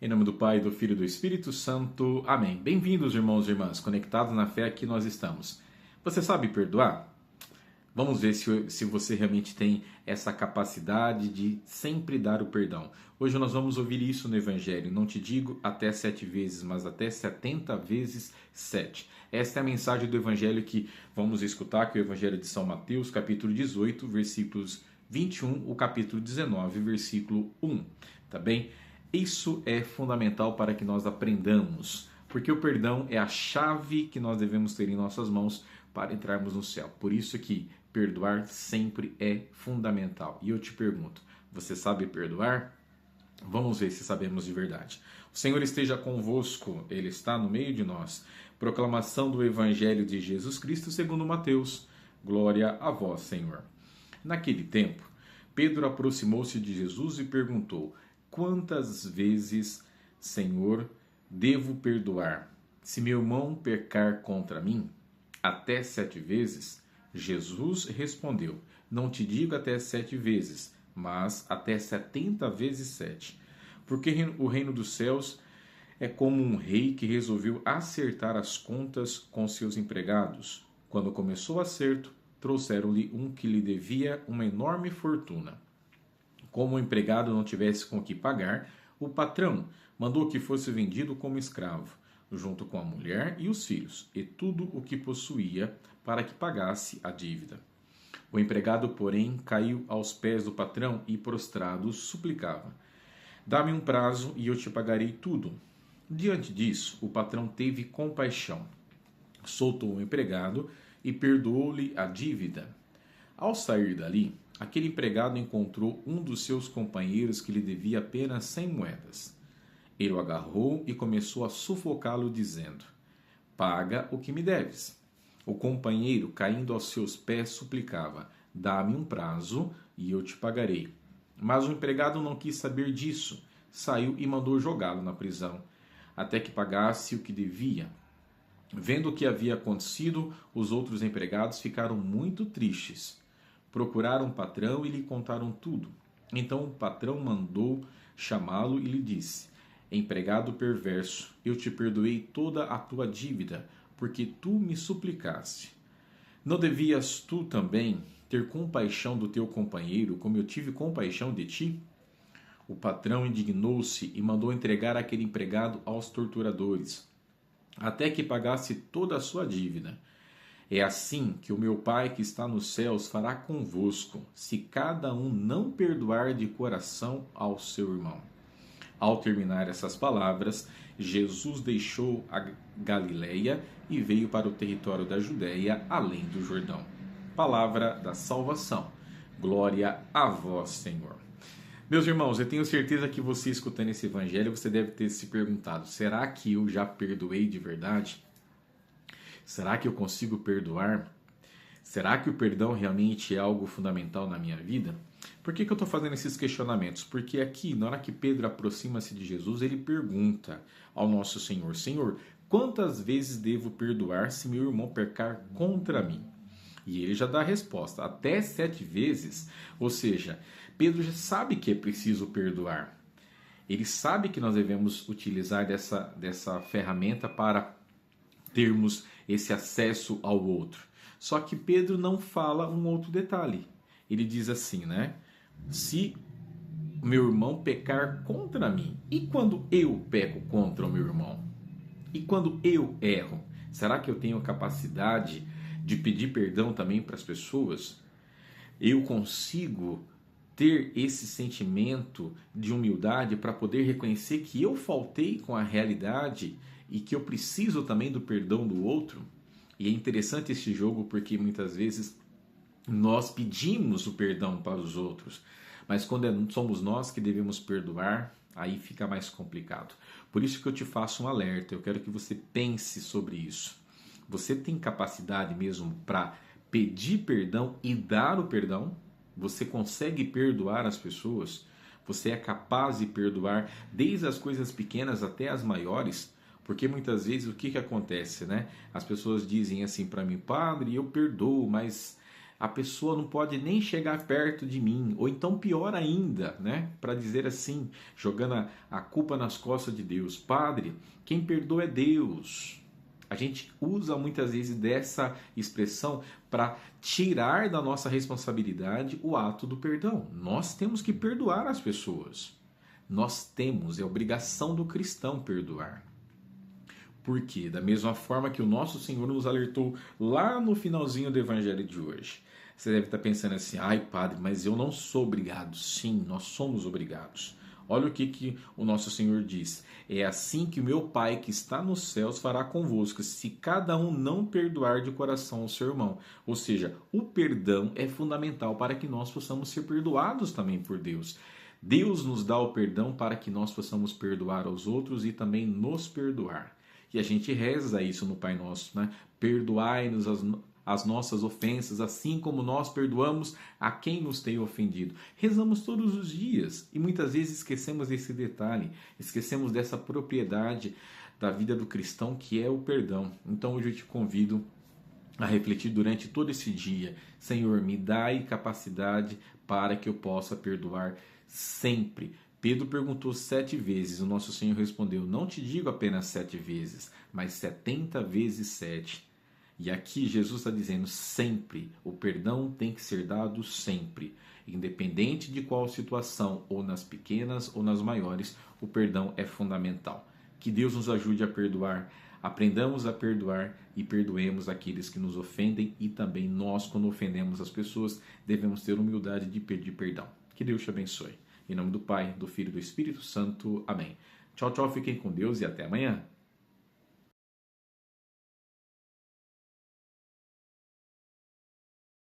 Em nome do Pai, do Filho e do Espírito Santo. Amém. Bem-vindos, irmãos e irmãs, conectados na fé que nós estamos. Você sabe perdoar? Vamos ver se você realmente tem essa capacidade de sempre dar o perdão. Hoje nós vamos ouvir isso no Evangelho. Não te digo até 7 vezes, mas até 70 vezes 7. Esta é a mensagem do Evangelho que vamos escutar, que é o Evangelho de São Mateus, capítulo 18, versículos 21, o capítulo 19, versículo 1. Tá bem? Isso é fundamental para que nós aprendamos, porque o perdão é a chave que nós devemos ter em nossas mãos para entrarmos no céu. Por isso que perdoar sempre é fundamental. E eu te pergunto, você sabe perdoar? Vamos ver se sabemos de verdade. O Senhor esteja convosco, Ele está no meio de nós. Proclamação do Evangelho de Jesus Cristo segundo Mateus. Glória a vós, Senhor. Naquele tempo, Pedro aproximou-se de Jesus e perguntou: quantas vezes, Senhor, devo perdoar? Se meu irmão pecar contra mim, até 7 vezes? Jesus respondeu: não te digo até 7 vezes, mas até 70 vezes 7. Porque o reino dos céus é como um rei que resolveu acertar as contas com seus empregados. Quando começou o acerto, trouxeram-lhe um que lhe devia uma enorme fortuna. Como o empregado não tivesse com o que pagar, o patrão mandou que fosse vendido como escravo, junto com a mulher e os filhos, e tudo o que possuía, para que pagasse a dívida. O empregado, porém, caiu aos pés do patrão e, prostrado, suplicava: dá-me um prazo e eu te pagarei tudo. Diante disso, o patrão teve compaixão, soltou o empregado e perdoou-lhe a dívida. Ao sair dali, aquele empregado encontrou um dos seus companheiros que lhe devia apenas 100 moedas. Ele o agarrou e começou a sufocá-lo, dizendo: paga o que me deves. O companheiro, caindo aos seus pés, suplicava: dá-me um prazo e eu te pagarei. Mas o empregado não quis saber disso, saiu e mandou jogá-lo na prisão, até que pagasse o que devia. Vendo o que havia acontecido, os outros empregados ficaram muito tristes. Procuraram o patrão e lhe contaram tudo. Então o patrão mandou chamá-lo e lhe disse: empregado perverso, eu te perdoei toda a tua dívida, porque tu me suplicaste. Não devias tu também ter compaixão do teu companheiro, como eu tive compaixão de ti? O patrão indignou-se e mandou entregar aquele empregado aos torturadores, até que pagasse toda a sua dívida. É assim que o meu Pai que está nos céus fará convosco, se cada um não perdoar de coração ao seu irmão. Ao terminar essas palavras, Jesus deixou a Galileia e veio para o território da Judéia, além do Jordão. Palavra da salvação. Glória a vós, Senhor. Meus irmãos, eu tenho certeza que você escutando esse evangelho, você deve ter se perguntado: será que eu já perdoei de verdade? Será que eu consigo perdoar? Será que o perdão realmente é algo fundamental na minha vida? Por que eu estou fazendo esses questionamentos? Porque aqui, na hora que Pedro aproxima-se de Jesus, ele pergunta ao nosso Senhor: Senhor, quantas vezes devo perdoar se meu irmão pecar contra mim? E ele já dá a resposta: até 7 vezes. Ou seja, Pedro já sabe que é preciso perdoar. Ele sabe que nós devemos utilizar dessa ferramenta para termos esse acesso ao outro. Só que Pedro não fala um outro detalhe. Ele diz assim, né? Se meu irmão pecar contra mim, e quando eu peco contra o meu irmão? E quando eu erro? Será que eu tenho capacidade de pedir perdão também para as pessoas? Eu consigo ter esse sentimento de humildade para poder reconhecer que eu faltei com a realidade e que eu preciso também do perdão do outro? E é interessante esse jogo porque muitas vezes nós pedimos o perdão para os outros, mas quando somos nós que devemos perdoar, aí fica mais complicado. Por isso que eu te faço um alerta, eu quero que você pense sobre isso. Você tem capacidade mesmo para pedir perdão e dar o perdão? Você consegue perdoar as pessoas? Você é capaz de perdoar desde as coisas pequenas até as maiores? Porque muitas vezes o que acontece, né? As pessoas dizem assim para mim: padre, eu perdoo, mas A pessoa não pode nem chegar perto de mim, ou então pior ainda, né? Para dizer assim, jogando a culpa nas costas de Deus. Padre, quem perdoa é Deus. A gente usa muitas vezes dessa expressão para tirar da nossa responsabilidade o ato do perdão. Nós temos que perdoar as pessoas. Nós temos, é obrigação do cristão perdoar. Por quê? Da mesma forma que o nosso Senhor nos alertou lá no finalzinho do evangelho de hoje. Você deve estar pensando assim, ai padre, mas eu não sou obrigado. Sim, nós somos obrigados. Olha o que o nosso Senhor diz. É assim que o meu Pai que está nos céus fará convosco, se cada um não perdoar de coração o seu irmão. Ou seja, o perdão é fundamental para que nós possamos ser perdoados também por Deus. Deus nos dá o perdão para que nós possamos perdoar aos outros e também nos perdoar. E a gente reza isso no Pai Nosso, né? Perdoai-nos as nossas ofensas, assim como nós perdoamos a quem nos tem ofendido. Rezamos todos os dias e muitas vezes esquecemos desse detalhe, esquecemos dessa propriedade da vida do cristão que é o perdão. Então hoje eu te convido a refletir durante todo esse dia. Senhor, me dai capacidade para que eu possa perdoar sempre. Pedro perguntou 7 vezes, o nosso Senhor respondeu, não te digo apenas 7 vezes, mas 70 vezes 7. E aqui Jesus está dizendo sempre, o perdão tem que ser dado sempre. Independente de qual situação, ou nas pequenas ou nas maiores, o perdão é fundamental. Que Deus nos ajude a perdoar, aprendamos a perdoar e perdoemos aqueles que nos ofendem e também nós, quando ofendemos as pessoas, devemos ter humildade de pedir perdão. Que Deus te abençoe. Em nome do Pai, do Filho e do Espírito Santo. Amém. Tchau, tchau, fiquem com Deus e até amanhã.